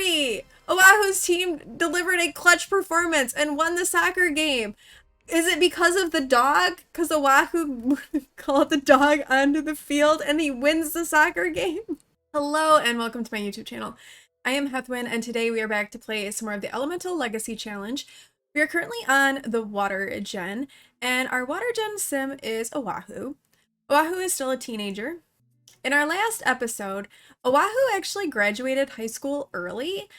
Finally! Oahu's team delivered a clutch performance and won the soccer game. Is it because of the dog? Because Oahu called the dog onto the field and he wins the soccer game? Hello and welcome to my YouTube channel. I am Heathwyn and today we are back to play some more of the Elemental Legacy Challenge. We are currently on the water gen and our water gen sim is Oahu. Oahu is still a teenager. In our last episode, Oahu actually graduated high school early,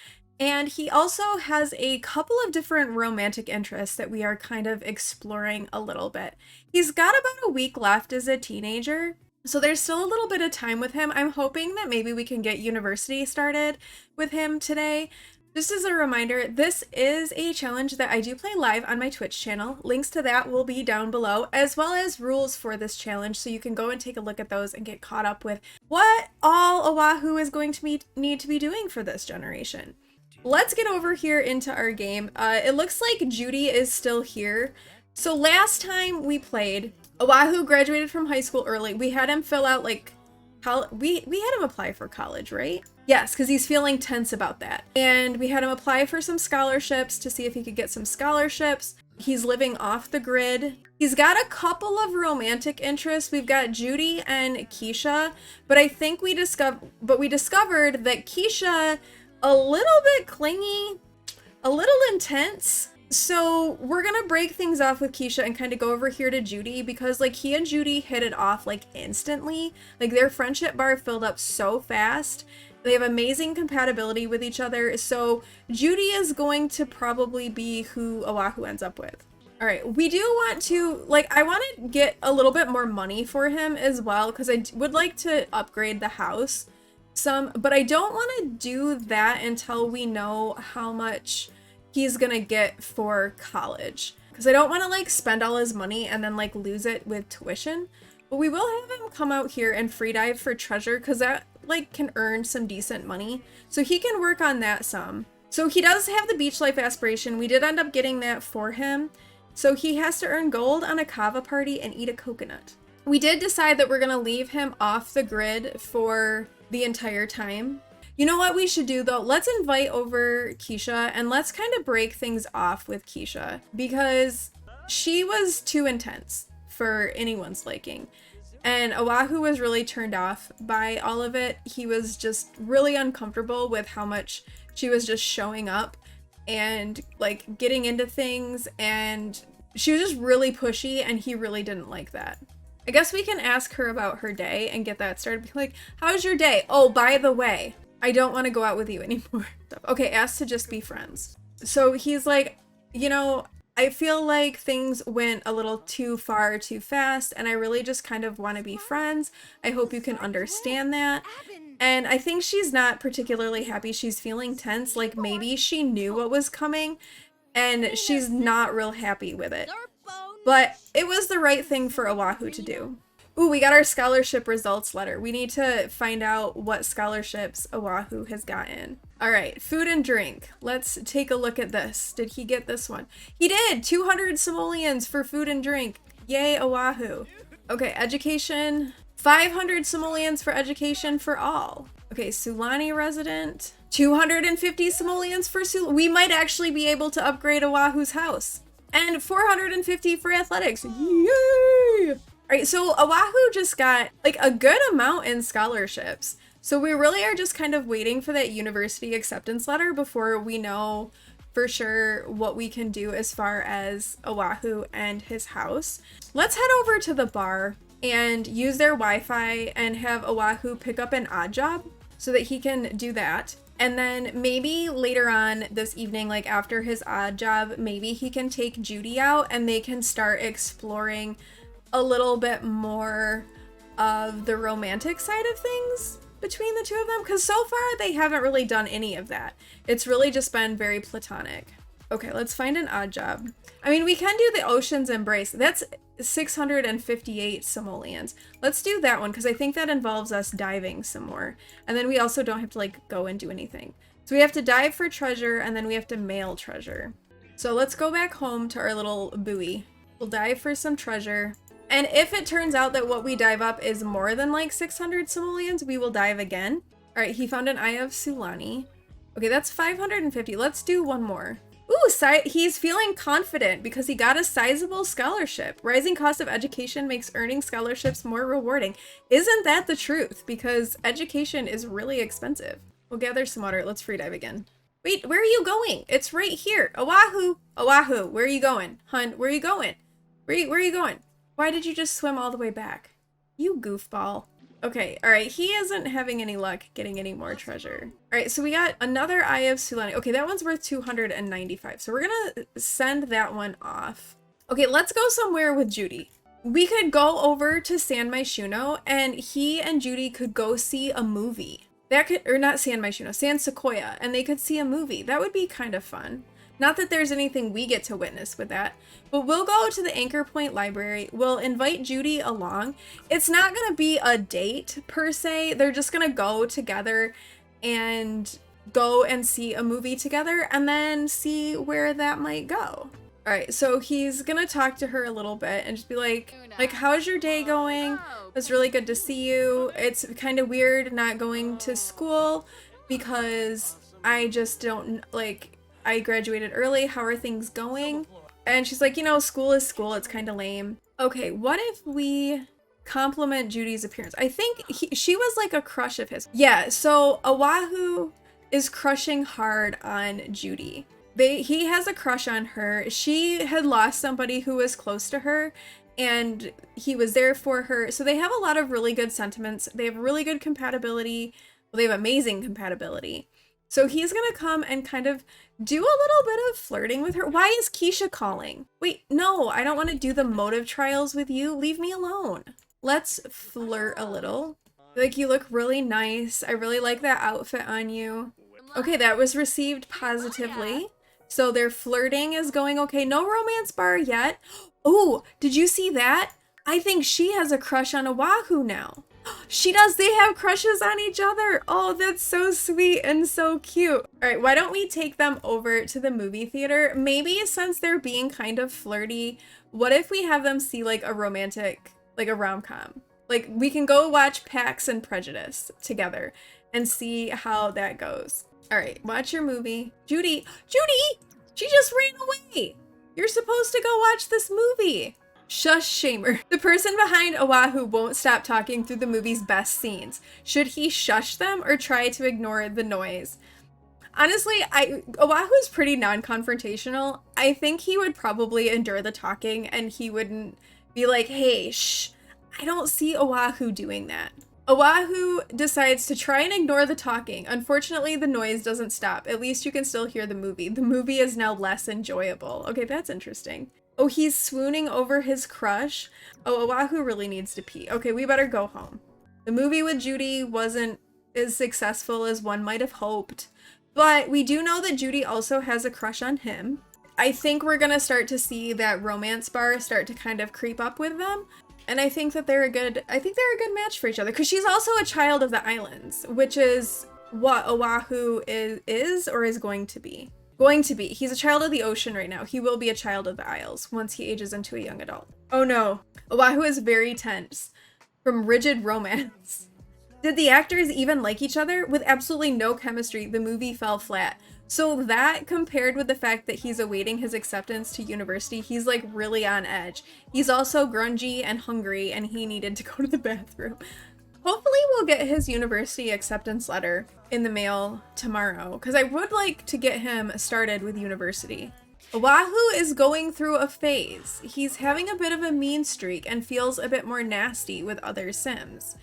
and he also has a couple of different romantic interests that we are kind of exploring a little bit. He's got about a week left as a teenager, so there's still a little bit of time with him. I'm hoping that maybe we can get university started with him today. Just as a reminder, this is a challenge that I do play live on my Twitch channel. Links to that will be down below, as well as rules for this challenge, so you can go and take a look at those and get caught up with what all Oahu is going to need to be doing for this generation. Let's get over here into our game. It looks like Judy is still here. So last time we played, Oahu graduated from high school early. We had him fill out like we had him apply for college, right? Yes, because he's feeling tense about that. And we had him apply for some scholarships to see if he could get some scholarships. He's living off the grid. He's got a couple of romantic interests. We've got Judy and Keisha, but I think we discovered that Keisha a little bit clingy, a little intense. So we're gonna break things off with Keisha and kind of go over here to Judy because like he and Judy hit it off like instantly. Like their friendship bar filled up so fast. They have amazing compatibility with each other. So Judy is going to probably be who Oahu ends up with. All right, we do want to, like, I want to get a little bit more money for him as well because I would like to upgrade the house some, but I don't want to do that until we know how much he's gonna get for college, because I don't want to like spend all his money and then like lose it with tuition. But we will have him come out here and free dive for treasure because that like can earn some decent money, so he can work on that some. So he does have the beach life aspiration. We did end up getting that for him, so he has to earn gold on a kava party and eat a coconut. We did decide that we're gonna leave him off the grid for the entire time. You know what we should do though? Let's invite over Keisha and let's kind of break things off with Keisha because she was too intense for anyone's liking. And Oahu was really turned off by all of it. He was just really uncomfortable with how much she was just showing up and like getting into things, and she was just really pushy and he really didn't like that. I guess we can ask her about her day and get that started. Be like, how's your day? Oh, by the way, I don't want to go out with you anymore. Okay, ask to just be friends. So he's like, you know, I feel like things went a little too far too fast and I really just kind of want to be friends. I hope you can understand that. And I think she's not particularly happy. She's feeling tense, like maybe she knew what was coming and she's not real happy with it. But it was the right thing for Oahu to do. Ooh, we got our scholarship results letter. We need to find out what scholarships Oahu has gotten. All right, food and drink. Let's take a look at this. Did he get this one? He did! 200 simoleons for food and drink. Yay, Oahu. Okay, education. 500 simoleons for education for all. Okay, Sulani resident. 250 simoleons for We might actually be able to upgrade Oahu's house. And 450 for athletics. Yay! All right, so Oahu just got like a good amount in scholarships. So we really are just kind of waiting for that university acceptance letter before we know for sure what we can do as far as Oahu and his house. Let's head over to the bar and use their Wi-Fi and have Oahu pick up an odd job so that he can do that. And then maybe later on this evening, like after his odd job, maybe he can take Judy out and they can start exploring a little bit more of the romantic side of things between the two of them, because so far they haven't really done any of that. It's really just been very platonic. Okay, let's find an odd job. I mean, we can do the Ocean's Embrace. That's 658 simoleons. Let's do that one because I think that involves us diving some more. And then we also don't have to like go and do anything. So we have to dive for treasure and then we have to mail treasure. So let's go back home to our little buoy. We'll dive for some treasure. And if it turns out that what we dive up is more than like 600 simoleons, we will dive again. All right, he found an Eye of Sulani. Okay, that's 550. Let's do one more. Ooh, he's feeling confident because he got a sizable scholarship. Rising cost of education makes earning scholarships more rewarding. Isn't that the truth? Because education is really expensive. We'll gather some water. Let's free dive again. Wait, where are you going? It's right here. Oahu. Oahu, where are you going? Hun, where are you going? Where are you going? Why did you just swim all the way back? You goofball. Okay, all right, he isn't having any luck getting any more treasure. All right, so we got another Eye of Sulani. Okay, that one's worth 295. So we're gonna send that one off. Okay, let's go somewhere with Judy. We could go over to San Myshuno and he and Judy could go see a movie. That could, or not San Myshuno, San Sequoia, and they could see a movie. That would be kind of fun. Not that there's anything we get to witness with that, but we'll go to the Anchor Point Library. We'll invite Judy along. It's not going to be a date per se. They're just going to go together and go and see a movie together and then see where that might go. All right, so he's going to talk to her a little bit and just be like, how's your day going? It's really good to see you. It's kind of weird not going to school because I just don't, I graduated early. How are things going? And she's like, school is school. It's kind of lame. Okay, what if we compliment Judy's appearance? I think she was like a crush of his. Yeah, so Oahu is crushing hard on Judy. He has a crush on her. She had lost somebody who was close to her and he was there for her. So they have a lot of really good sentiments. They have really good compatibility. Well, they have amazing compatibility. So he's gonna come and kind of do a little bit of flirting with her. Why is Keisha calling? Wait, no, I don't want to do the motive trials with you. Leave me alone. Let's flirt a little. Like, you look really nice. I really like that outfit on you. Okay, that was received positively. So their flirting is going okay. No romance bar yet. Oh, did you see that? I think she has a crush on Oahu now. She does. They have crushes on each other. Oh, that's so sweet and so cute. All right, why don't we take them over to the movie theater? Maybe since they're being kind of flirty, what if we have them see like a romantic, like a rom-com? Like we can go watch Pax and Prejudice together and see how that goes. All right, watch your movie. Judy, she just ran away. You're supposed to go watch this movie. Shush shamer. The person behind Oahu won't stop talking through the movie's best scenes. Should he shush them or try to ignore the noise? Honestly, Oahu is pretty non-confrontational. I think he would probably endure the talking and he wouldn't be like, hey, shh. I don't see Oahu doing that. Oahu decides to try and ignore the talking. Unfortunately, the noise doesn't stop. At least you can still hear the movie. The movie is now less enjoyable. Okay, that's interesting. Oh, he's swooning over his crush. Oh, Oahu really needs to pee. Okay, we better go home. The movie with Judy wasn't as successful as one might have hoped, but we do know that Judy also has a crush on him. I think we're gonna start to see that romance bar start to kind of creep up with them. And I think that they're a good match for each other because she's also a child of the islands, which is what Oahu is or is going to be. He's a child of the ocean right now. He will be a child of the Isles once he ages into a young adult. Oh no. Oahu is very tense from rigid romance. Did the actors even like each other? With absolutely no chemistry, the movie fell flat. So that compared with the fact that he's awaiting his acceptance to university, he's like really on edge. He's also grungy and hungry and he needed to go to the bathroom. Hopefully we'll get his university acceptance letter in the mail tomorrow because I would like to get him started with university. Oahu is going through a phase. He's having a bit of a mean streak and feels a bit more nasty with other Sims.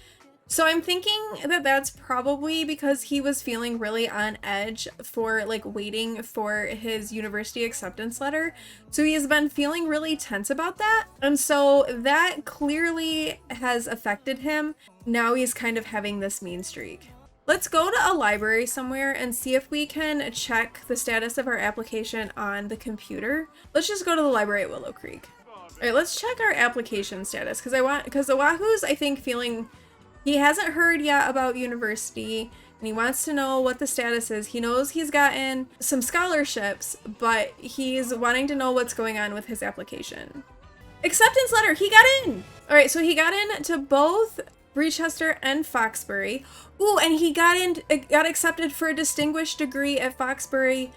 So I'm thinking that that's probably because he was feeling really on edge for like waiting for his university acceptance letter. So he has been feeling really tense about that. And so that clearly has affected him. Now he's kind of having this mean streak. Let's go to a library somewhere and see if we can check the status of our application on the computer. Let's just go to the library at Willow Creek. All right, let's check our application status because Oahu's, I think, feeling he hasn't heard yet about university and he wants to know what the status is. He knows he's gotten some scholarships, but he's wanting to know what's going on with his application. Acceptance letter, he got in. All right, so he got in to both Breachester and Foxbury. Ooh, and he got accepted for a distinguished degree at Foxbury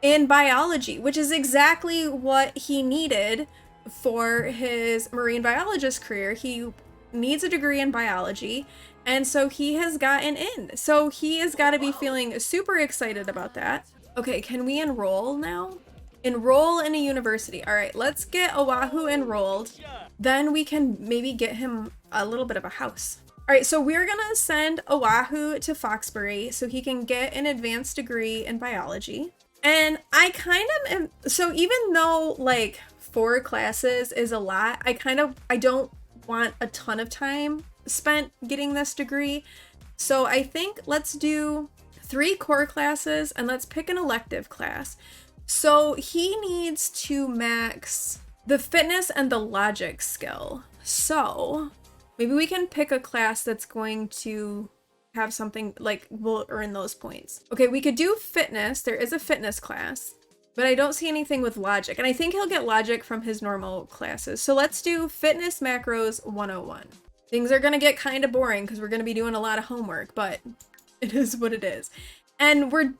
in biology, which is exactly what he needed for his marine biologist career. He needs a degree in biology, and so he has gotten in. So he has got to be feeling super excited about that. Okay, can we enroll now? Enroll in a university. All right, let's get Oahu enrolled. Then we can maybe get him a little bit of a house. All right, so we're gonna send Oahu to Foxbury so he can get an advanced degree in biology. And I kind of am, so even though like 4 classes is a lot, I don't want a ton of time spent getting this degree. So I think let's do 3 core classes and let's pick an elective class. So he needs to max the fitness and the logic skill. So maybe we can pick a class that's going to have something like we'll earn those points. Okay, we could do fitness. There is a fitness class, but I don't see anything with logic. And I think he'll get logic from his normal classes. So let's do fitness macros 101. Things are going to get kind of boring because we're going to be doing a lot of homework, but it is what it is. And we're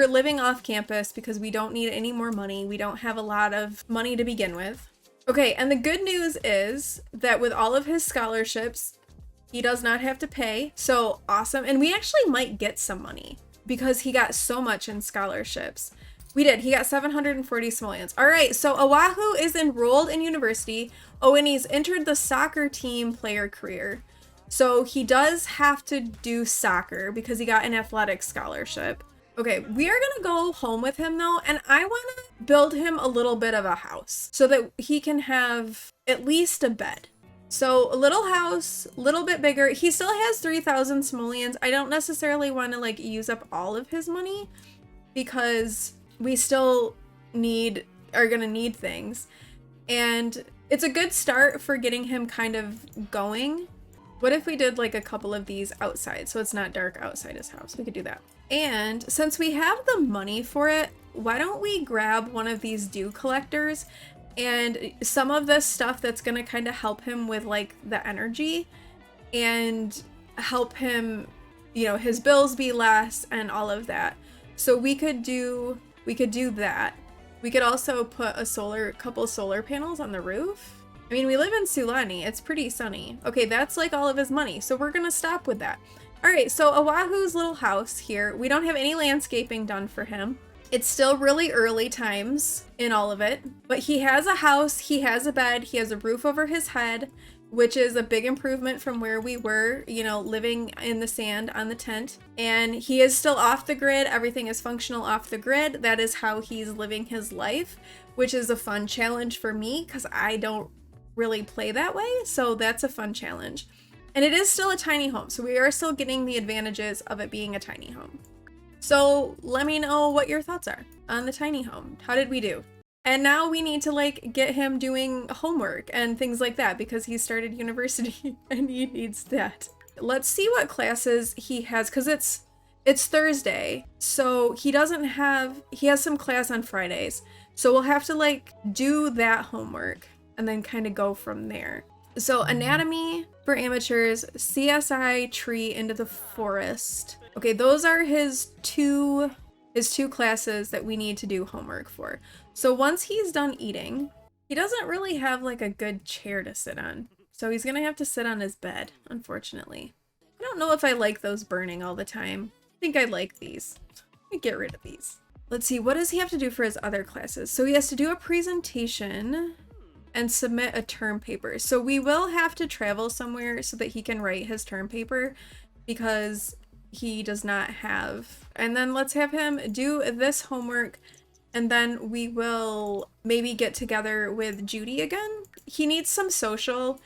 living off campus because we don't need any more money. We don't have a lot of money to begin with. Okay, and the good news is that with all of his scholarships, he does not have to pay. So awesome. And we actually might get some money because he got so much in scholarships. We did. He got 740 simoleons. All right, so Oahu is enrolled in university. Oh, and he's entered the soccer team player career. So he does have to do soccer because he got an athletic scholarship. Okay, we are gonna go home with him though, and I wanna build him a little bit of a house so that he can have at least a bed. So a little house, a little bit bigger. He still has 3,000 simoleons. I don't necessarily wanna like use up all of his money because we still are gonna need things. And it's a good start for getting him kind of going. What if we did like a couple of these outside so it's not dark outside his house? We could do that. And since we have the money for it, why don't we grab one of these dew collectors and some of this stuff that's going to kind of help him with like the energy and help him, you know, his bills be less and all of that. So we could do that. We could also put a couple solar panels on the roof. I mean, we live in Sulani. It's pretty sunny. Okay, that's like all of his money. So we're going to stop with that. All right, so Oahu's little house here. We don't have any landscaping done for him. It's still really early times in all of it, but he has a house, he has a bed, he has a roof over his head, which is a big improvement from where we were, you know, living in the sand on the tent. And he is still off the grid. Everything is functional off the grid. That is how he's living his life, which is a fun challenge for me because I don't really play that way. So that's a fun challenge. And it is still a tiny home. So we are still getting the advantages of it being a tiny home. So let me know what your thoughts are on the tiny home. How did we do? And now we need to like get him doing homework and things like that because he started university and he needs that. Let's see what classes he has because it's Thursday. So he has some class on Fridays. So we'll have to like do that homework and then kind of go from there. So anatomy for amateurs, CSI tree into the forest. Okay, those are his two classes that we need to do homework for. So once he's done eating, he doesn't really have like a good chair to sit on. So he's gonna have to sit on his bed, unfortunately. I don't know if I like those burning all the time. I think I like these. Let me get rid of these. Let's see, what does he have to do for his other classes? So he has to do a presentation and submit a term paper. So we will have to travel somewhere so that he can write his term paper because he does not have. And then let's have him do this homework and then we will maybe get together with Judy again. He needs some social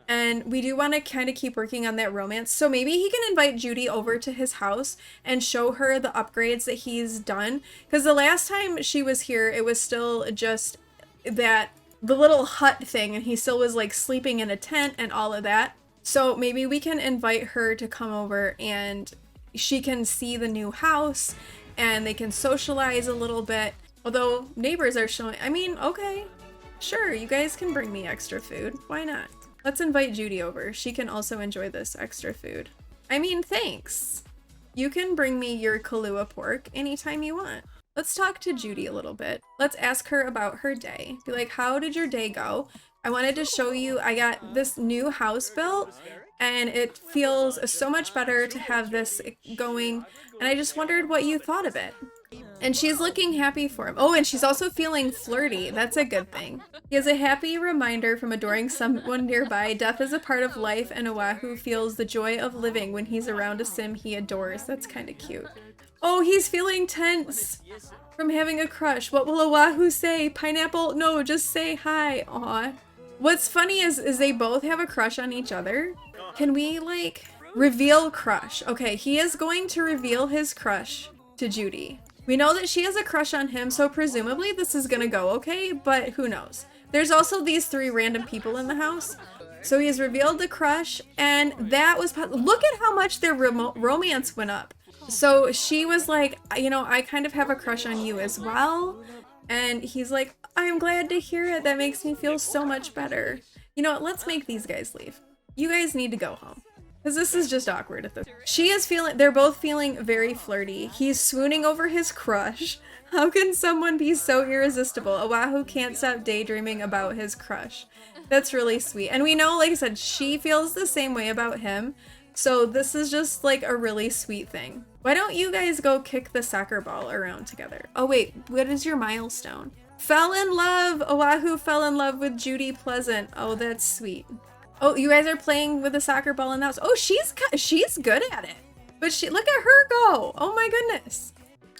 and we do want to kind of keep working on that romance. So maybe he can invite Judy over to his house and show her the upgrades that he's done. Because the last time she was here, it was still just the little hut thing and he still was like sleeping in a tent and all of that. So maybe we can invite her to come over and she can see the new house and they can socialize a little bit. Although neighbors are showing, I mean, okay, sure, you guys can bring me extra food. Why not? Let's invite Judy over. She can also enjoy this extra food. I mean, thanks. You can bring me your Kahlua pork anytime you want. Let's talk to Judy a little bit. Let's ask her about her day. Be like, how did your day go? I wanted to show you, I got this new house built and it feels so much better to have this going. And I just wondered what you thought of it. And she's looking happy for him. Oh, and she's also feeling flirty. That's a good thing. He has a happy reminder from adoring someone nearby. Death is a part of life, and Oahu feels the joy of living when he's around a sim he adores. That's kind of cute. Oh, he's feeling tense from having a crush. What will Oahu say? Pineapple? No, just say hi. Aw. What's funny is they both have a crush on each other. Can we, like, reveal crush? Okay, he is going to reveal his crush to Judy. We know that she has a crush on him, so presumably this is gonna go okay, but who knows? There's also these 3 random people in the house. So he's revealed the crush, and that was, look at how much their romance went up. So she was like, you know, I kind of have a crush on you as well. And he's like, I'm glad to hear it. That makes me feel so much better. You know what? Let's make these guys leave. You guys need to go home. Because this is just awkward at this. She is feeling, they're both feeling very flirty. He's swooning over his crush. How can someone be so irresistible? Oahu can't stop daydreaming about his crush. That's really sweet. And we know, like I said, she feels the same way about him. So this is just like a really sweet thing. Why don't you guys go kick the soccer ball around together? Oh wait, what is your milestone? Fell in love! Oahu fell in love with Judy Pleasant. Oh, that's sweet. Oh, you guys are playing with a soccer ball in the house. Oh, she's good at it. But look at her go. Oh my goodness.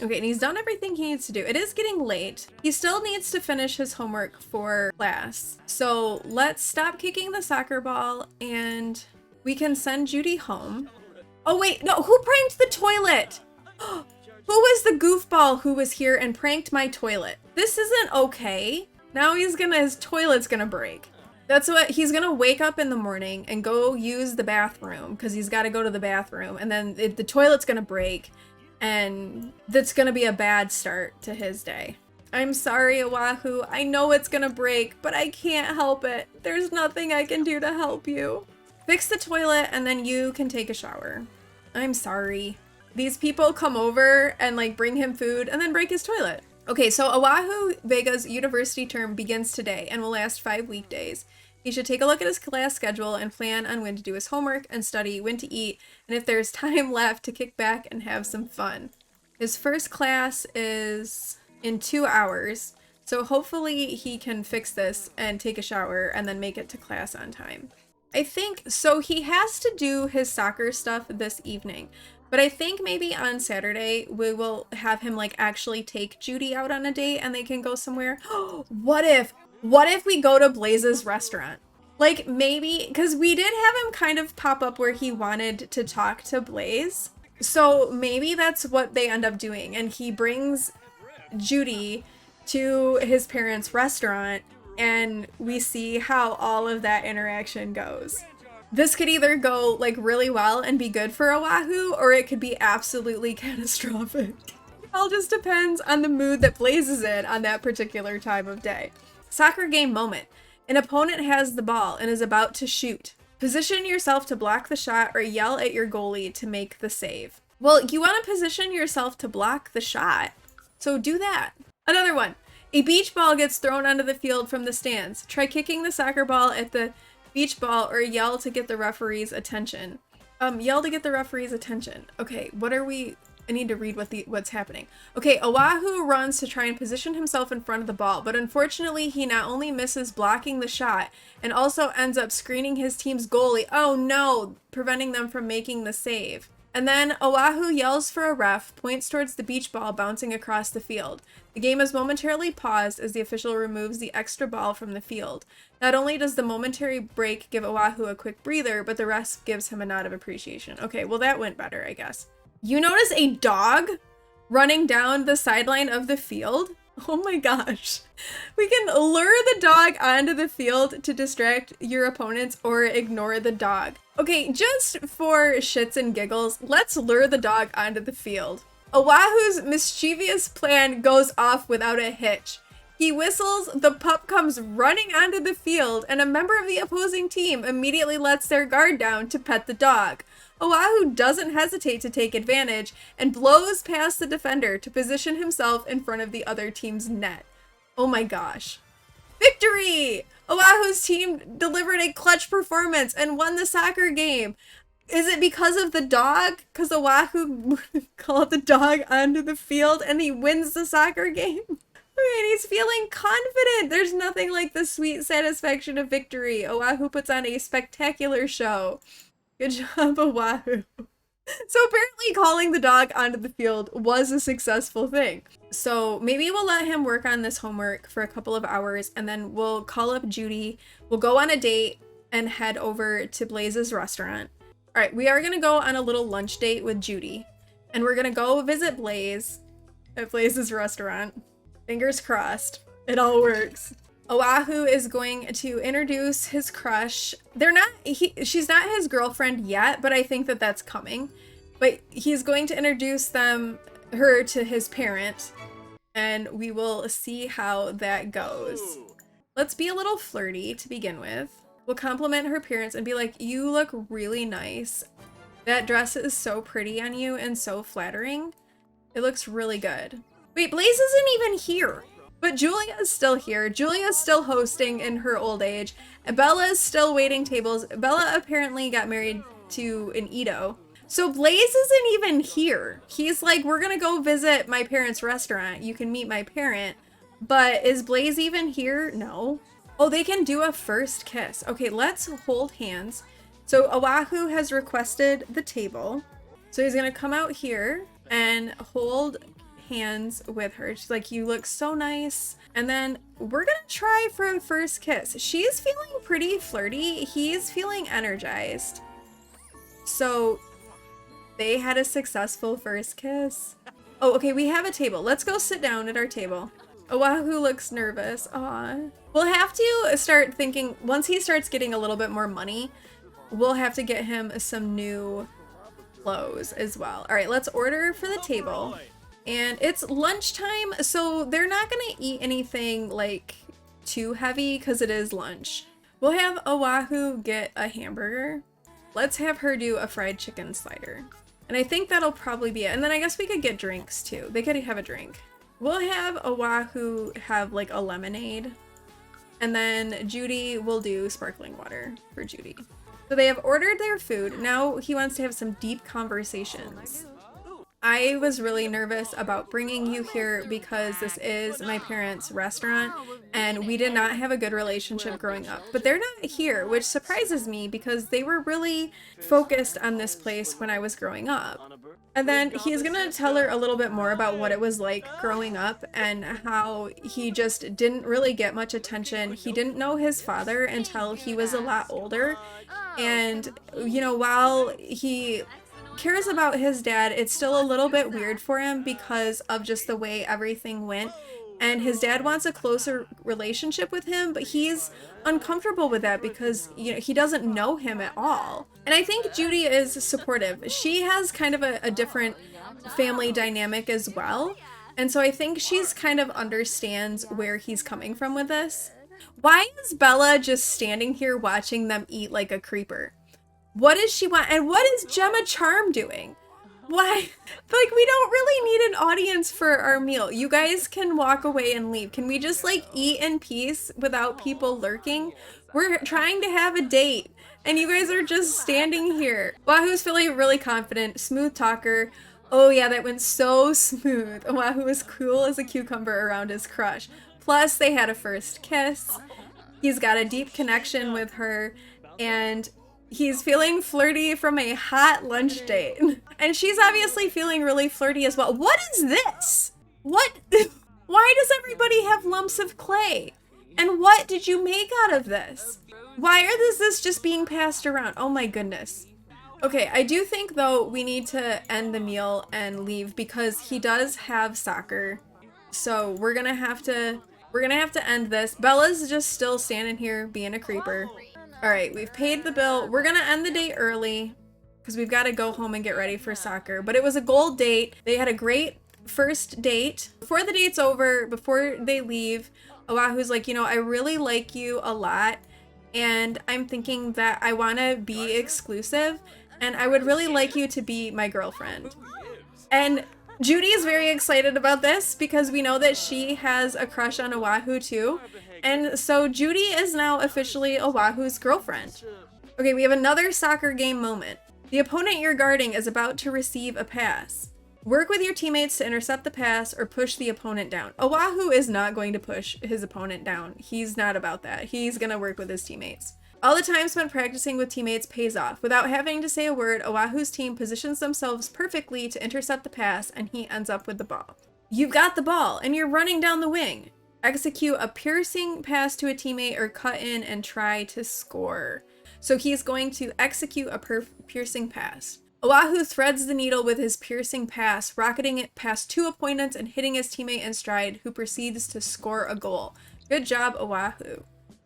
Okay, and he's done everything he needs to do. It is getting late. He still needs to finish his homework for class. So let's stop kicking the soccer ball and we can send Judy home. Oh wait, no, who pranked the toilet? Who was the goofball who was here and pranked my toilet? This isn't okay. Now his toilet's gonna break. That's what, he's gonna wake up in the morning and go use the bathroom because he's gotta go to the bathroom, and then the toilet's gonna break and that's gonna be a bad start to his day. I'm sorry, Oahu. I know it's gonna break, but I can't help it. There's nothing I can do to help you. Fix the toilet and then you can take a shower. I'm sorry. These people come over and like bring him food and then break his toilet. Okay, so Oahu Vega's university term begins today and will last 5 weekdays. He should take a look at his class schedule and plan on when to do his homework and study, when to eat, and if there's time left to kick back and have some fun. His first class is in 2 hours, so hopefully he can fix this and take a shower and then make it to class on time. I think, so he has to do his soccer stuff this evening. But I think maybe on Saturday we will have him like actually take Judy out on a date and they can go somewhere. What if we go to Blaze's restaurant? Like maybe, because we did have him kind of pop up where he wanted to talk to Blaze. So maybe that's what they end up doing. And he brings Judy to his parents' restaurant and we see how all of that interaction goes. This could either go like really well and be good for Oahu, or it could be absolutely catastrophic. It all just depends on the mood that Blaze is in on that particular time of day. Soccer game moment. An opponent has the ball and is about to shoot. Position yourself to block the shot or yell at your goalie to make the save. Well, you want to position yourself to block the shot, so do that. Another one. A beach ball gets thrown onto the field from the stands. Try kicking the soccer ball at the beach ball or yell to get the referee's attention. Yell to get the referee's attention. Okay, I need to read what's happening. Okay, Oahu runs to try and position himself in front of the ball, but unfortunately he not only misses blocking the shot and also ends up screening his team's goalie. Oh no, preventing them from making the save. And then Oahu yells for a ref, points towards the beach ball bouncing across the field. The game is momentarily paused as the official removes the extra ball from the field. Not only does the momentary break give Oahu a quick breather, but the ref gives him a nod of appreciation. Okay, well that went better, I guess. You notice a dog running down the sideline of the field? Oh my gosh. We can lure the dog onto the field to distract your opponents or ignore the dog. Okay, just for shits and giggles, let's lure the dog onto the field. Oahu's mischievous plan goes off without a hitch. He whistles, the pup comes running onto the field, and a member of the opposing team immediately lets their guard down to pet the dog. Oahu doesn't hesitate to take advantage and blows past the defender to position himself in front of the other team's net. Oh my gosh. Victory! Oahu's team delivered a clutch performance and won the soccer game. Is it because of the dog? Because Oahu called the dog onto the field and he wins the soccer game? And he's feeling confident. There's nothing like the sweet satisfaction of victory. Oahu puts on a spectacular show. Good job, Oahu. So apparently calling the dog onto the field was a successful thing. So maybe we'll let him work on this homework for a couple of hours and then we'll call up Judy. We'll go on a date and head over to Blaze's restaurant. All right, we are going to go on a little lunch date with Judy. And we're going to go visit Blaze at Blaze's restaurant. Fingers crossed. It all works. Oahu is going to introduce his crush. She's not his girlfriend yet, but I think that that's coming. But he's going to introduce her to his parent, and we will see how that goes. Let's be a little flirty to begin with. We'll compliment her parents and be like, you look really nice. That dress is so pretty on you and so flattering. It looks really good. Wait, Blaze isn't even here. But Julia is still here. Julia is still hosting in her old age. Bella is still waiting tables. Bella apparently got married to an Edo. So Blaze isn't even here. He's like, we're gonna go visit my parents' restaurant. You can meet my parent. But is Blaze even here? No. Oh, they can do a first kiss. Okay, let's hold hands. So Oahu has requested the table. So he's gonna come out here and hold hands with her. She's like, you look so nice. And then we're gonna try for a first kiss. She's feeling pretty flirty. He's feeling energized. So they had a successful first kiss. Oh, okay, we have a table. Let's go sit down at our table. Oahu looks nervous. Aw. We'll have to start thinking, once he starts getting a little bit more money, we'll have to get him some new clothes as well. All right, let's order for the table. And it's lunchtime, so they're not gonna eat anything like too heavy because it is lunch. We'll have Oahu get a hamburger. Let's have her do a fried chicken slider. And I think that'll probably be it. And then I guess we could get drinks too. They could have a drink. We'll have Oahu have like a lemonade. And then Judy will do sparkling water for Judy. So they have ordered their food. Now he wants to have some deep conversations. I was really nervous about bringing you here because this is my parents' restaurant and we did not have a good relationship growing up. But they're not here, which surprises me because they were really focused on this place when I was growing up. And then he's gonna tell her a little bit more about what it was like growing up and how he just didn't really get much attention. He didn't know his father until he was a lot older. And, you know, while he cares about his dad, it's still a little bit weird for him because of just the way everything went. And his dad wants a closer relationship with him, but he's uncomfortable with that because, you know, he doesn't know him at all. And I think Judy is supportive. She has kind of a different family dynamic as well. And so I think she's kind of understands where he's coming from with this. Why is Bella just standing here watching them eat like a creeper? What does she want? And what is Gemma Charm doing? Why? Like, we don't really need an audience for our meal. You guys can walk away and leave. Can we just, like, eat in peace without people lurking? We're trying to have a date, and you guys are just standing here. Wahoo's feeling really confident. Smooth talker. Oh, yeah, that went so smooth. Wahoo is cool as a cucumber around his crush. Plus, they had a first kiss. He's got a deep connection with her, and he's feeling flirty from a hot lunch date. And she's obviously feeling really flirty as well. What is this? What? Why does everybody have lumps of clay? And what did you make out of this? Why is this just being passed around? Oh my goodness. Okay, I do think though we need to end the meal and leave because he does have soccer. So we're gonna have to end this. Bella's just still standing here being a creeper. All right, we've paid the bill. We're gonna end the date early because we've got to go home and get ready for soccer. But it was a gold date. They had a great first date. Before the date's over, before they leave, Oahu's like, you know, I really like you a lot, and I'm thinking that I want to be exclusive, and I would really like you to be my girlfriend. And Judy is very excited about this because we know that she has a crush on Oahu too. And so Judy is now officially Oahu's girlfriend. Okay, we have another soccer game moment. The opponent you're guarding is about to receive a pass. Work with your teammates to intercept the pass or push the opponent down. Oahu is not going to push his opponent down. He's not about that. He's going to work with his teammates. All the time spent practicing with teammates pays off. Without having to say a word, Oahu's team positions themselves perfectly to intercept the pass, and he ends up with the ball. You've got the ball, and you're running down the wing. Execute a piercing pass to a teammate or cut in and try to score. So he's going to execute a piercing pass. Oahu threads the needle with his piercing pass, rocketing it past two opponents and hitting his teammate in stride, who proceeds to score a goal. Good job, Oahu.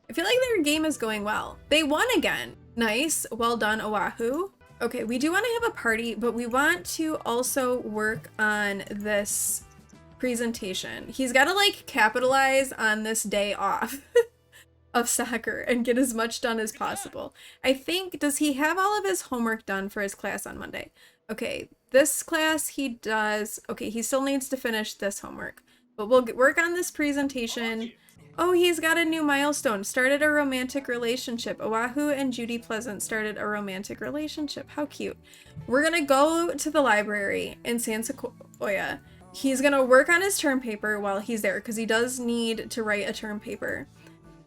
I feel like their game is going well. They won again. Nice. Well done, Oahu. Okay, we do want to have a party, but we want to also work on this presentation. He's got to like capitalize on this day off of soccer and get as much done as possible. I think, does he have all of his homework done for his class on Monday? Okay, this class he does. Okay, he still needs to finish this homework, but we'll work on this presentation. Oh, he's got a new milestone. Started a romantic relationship. Oahu and Judy Pleasant started a romantic relationship. How cute. We're gonna go to the library in San Sequoia. He's gonna work on his term paper while he's there because he does need to write a term paper.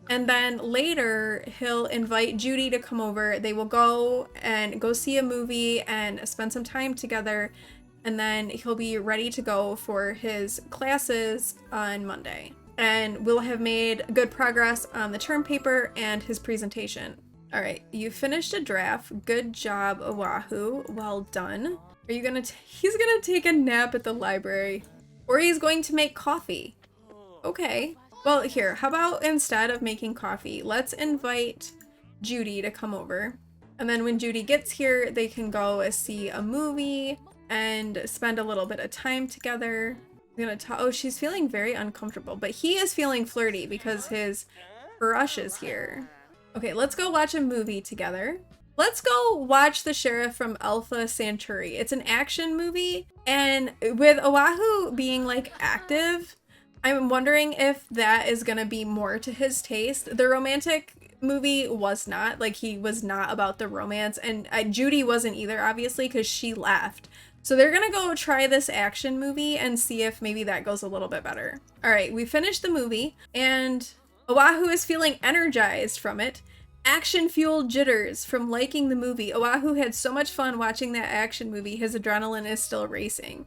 And then later he'll invite Judy to come over. They will go see a movie and spend some time together. And then he'll be ready to go for his classes on Monday. And we'll have made good progress on the term paper and his presentation. All right, you finished a draft. Good job, Oahu. Well done. Are you gonna, he's gonna take a nap at the library. Or he's going to make coffee. Okay. Well, here, how about instead of making coffee, let's invite Judy to come over. And then when Judy gets here, they can go see a movie and spend a little bit of time together. I'm gonna talk. Oh, she's feeling very uncomfortable, but he is feeling flirty because his crush is here. Okay, let's go watch a movie together. Let's go watch The Sheriff from Alpha Centauri. It's an action movie, and with Oahu being like active, I'm wondering if that is gonna be more to his taste. The romantic movie was not, like he was not about the romance, and Judy wasn't either, obviously, because she left. So they're gonna go try this action movie and see if maybe that goes a little bit better. All right, we finished the movie and Oahu is feeling energized from it. Action-fueled jitters from liking the movie. Oahu had so much fun watching that action movie, his adrenaline is still racing.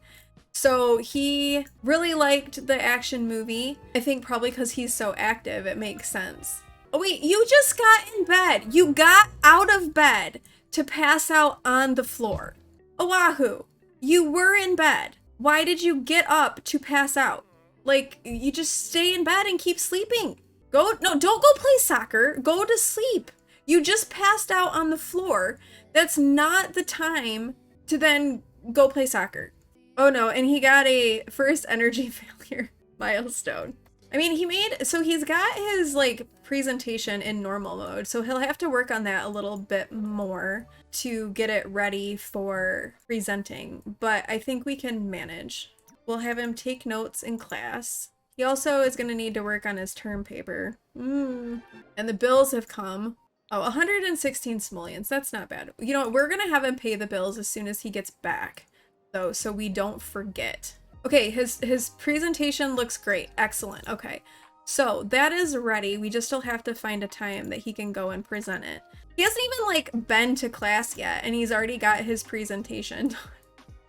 So he really liked the action movie. I think probably because he's so active, it makes sense. Oh wait, you just got in bed. You got out of bed to pass out on the floor. Oahu. You were in bed. Why did you get up to pass out? Like, you just stay in bed and keep sleeping. No, don't go play soccer. Go to sleep. You just passed out on the floor. That's not the time to then go play soccer. Oh no, and he got a first energy failure milestone. I mean, he's got his like presentation in normal mode, so he'll have to work on that a little bit more to get it ready for presenting, but I think we can manage. We'll have him take notes in class. He also is going to need to work on his term paper. And the bills have come. Oh, 116 simoleons. That's not bad. You know what? We're going to have him pay the bills as soon as he gets back, though, so we don't forget. Okay, his presentation looks great. Excellent. Okay, so that is ready. We just still have to find a time that he can go and present it. He hasn't even like been to class yet, and he's already got his presentation.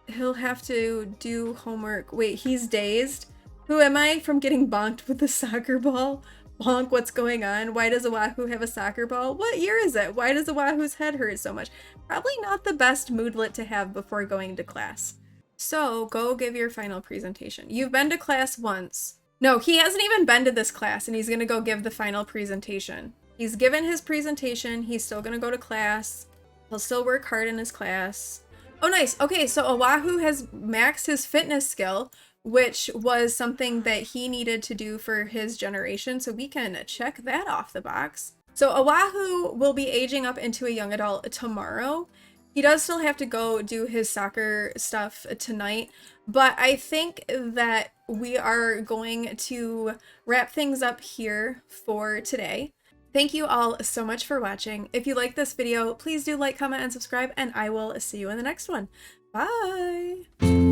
He'll have to do homework. Wait, he's dazed? Who am I from getting bonked with the soccer ball? Bonk, what's going on? Why does Oahu have a soccer ball? What year is it? Why does Oahu's head hurt so much? Probably not the best moodlet to have before going to class. So go give your final presentation. You've been to class once. No, he hasn't even been to this class, and he's gonna go give the final presentation. He's given his presentation. He's still gonna go to class. He'll still work hard in his class. Oh, nice. Okay, so Oahu has maxed his fitness skill, which was something that he needed to do for his generation. So we can check that off the box. So Oahu will be aging up into a young adult tomorrow. He does still have to go do his soccer stuff tonight, but I think that we are going to wrap things up here for today. Thank you all so much for watching. If you like this video, please do like, comment, and subscribe, and I will see you in the next one. Bye!